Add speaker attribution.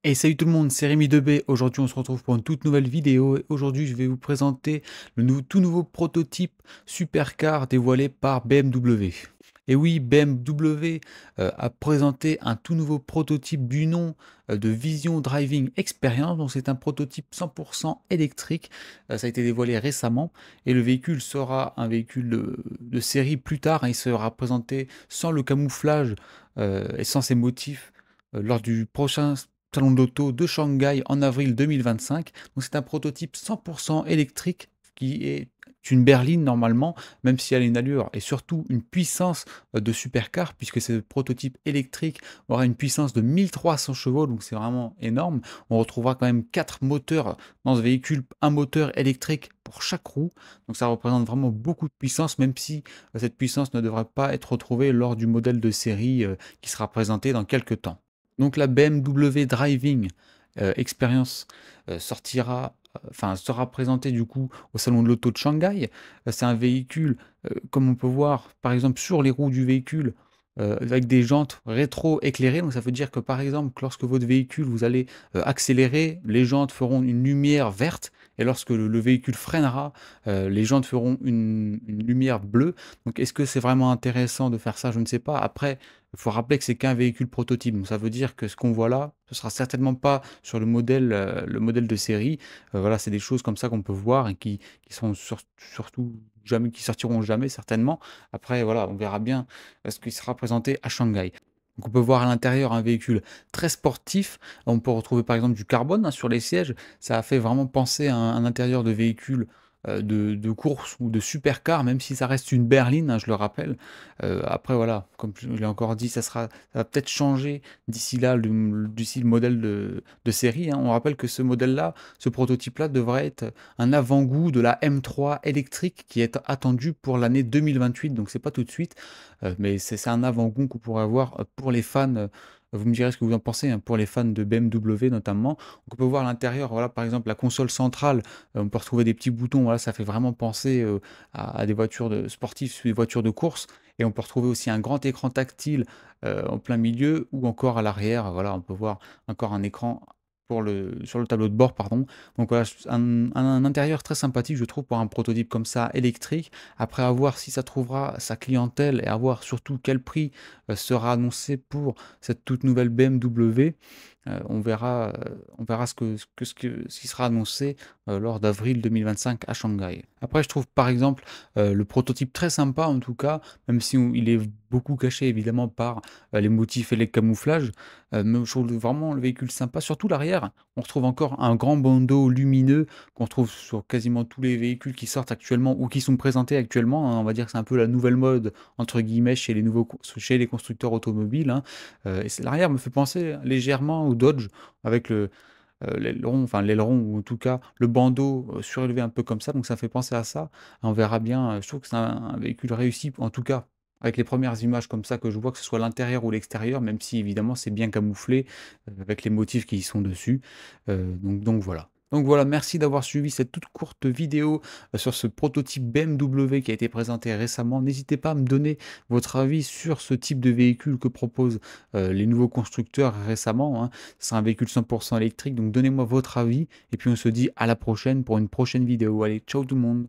Speaker 1: Et salut tout le monde, c'est Rémi 2B. Aujourd'hui, on se retrouve pour une toute nouvelle vidéo. Et aujourd'hui, je vais vous présenter tout nouveau prototype supercar dévoilé par BMW. Et oui, BMW a présenté un tout nouveau prototype du nom de Vision Driving Experience. Donc, c'est un prototype 100% électrique. Ça a été dévoilé récemment. Et le véhicule sera un véhicule de série plus tard, hein. Il sera présenté sans le camouflage et sans ses motifs lors du prochain Salon de l'auto de Shanghai en avril 2025. Donc c'est un prototype 100% électrique qui est une berline normalement, même si elle a une allure et surtout une puissance de supercar, puisque ce prototype électrique aura une puissance de 1300 chevaux, donc c'est vraiment énorme. On retrouvera quand même 4 moteurs dans ce véhicule, un moteur électrique pour chaque roue, donc ça représente vraiment beaucoup de puissance, même si cette puissance ne devrait pas être retrouvée lors du modèle de série qui sera présenté dans quelques temps. Donc la BMW Driving Experience sera présentée du coup au salon de l'auto de Shanghai. C'est un véhicule, comme on peut voir par exemple sur les roues du véhicule, avec des jantes rétro-éclairées. Donc ça veut dire que par exemple, lorsque votre véhicule, vous allez accélérer, les jantes feront une lumière verte. Et lorsque le véhicule freinera, les jantes feront une lumière bleue. Donc est-ce que c'est vraiment intéressant de faire ça? Je ne sais pas. Après, il faut rappeler que c'est qu'un véhicule prototype, donc ça veut dire que ce qu'on voit là, ce sera certainement pas sur le modèle de série. Voilà, c'est des choses comme ça qu'on peut voir et qui sont surtout jamais, qui sortiront jamais certainement. Après, voilà, on verra bien ce qui sera présenté à Shanghai. Donc on peut voir à l'intérieur un véhicule très sportif. On peut retrouver par exemple du carbone, hein, sur les sièges. Ça a fait vraiment penser à un intérieur de véhicule de course ou de supercar, même si ça reste une berline, hein, je le rappelle. Après, voilà, comme je l'ai encore dit, ça va peut-être changer d'ici là, d'ici le modèle de série, hein. On rappelle que ce modèle-là, ce prototype-là, devrait être un avant-goût de la M3 électrique qui est attendue pour l'année 2028. Donc, c'est pas tout de suite, mais c'est un avant-goût qu'on pourrait avoir pour les fans. Vous me direz ce que vous en pensez, hein, pour les fans de BMW notamment. Donc, on peut voir à l'intérieur, voilà, par exemple, la console centrale. On peut retrouver des petits boutons. Voilà, ça fait vraiment penser à des voitures sportives, des voitures de course. Et on peut retrouver aussi un grand écran tactile en plein milieu ou encore à l'arrière. Voilà, on peut voir encore un écran sur le tableau de bord, pardon. Donc voilà, un intérieur très sympathique, je trouve, pour un prototype comme ça électrique. Après, à voir si ça trouvera sa clientèle et à voir surtout quel prix sera annoncé pour cette toute nouvelle BMW. On verra ce qui sera annoncé lors d'avril 2025 à Shanghai. Après, je trouve par exemple le prototype très sympa en tout cas, même si il est beaucoup caché évidemment par les motifs et les camouflages. Mais je trouve vraiment le véhicule sympa, surtout l'arrière. On retrouve encore un grand bandeau lumineux qu'on retrouve sur quasiment tous les véhicules qui sortent actuellement ou qui sont présentés actuellement, hein. On va dire que c'est un peu la nouvelle mode entre guillemets chez les constructeurs automobiles, hein. L'arrière me fait penser légèrement au Dodge avec l'aileron ou en tout cas le bandeau surélevé un peu comme ça, donc ça fait penser à ça. On verra bien, je trouve que c'est un véhicule réussi, en tout cas avec les premières images comme ça que je vois, que ce soit l'intérieur ou l'extérieur, même si évidemment c'est bien camouflé avec les motifs qui y sont dessus. Donc voilà. Donc voilà, merci d'avoir suivi cette toute courte vidéo sur ce prototype BMW qui a été présenté récemment. N'hésitez pas à me donner votre avis sur ce type de véhicule que proposent les nouveaux constructeurs récemment, hein. C'est un véhicule 100% électrique, donc donnez-moi votre avis et puis on se dit à la prochaine pour une prochaine vidéo. Allez, ciao tout le monde!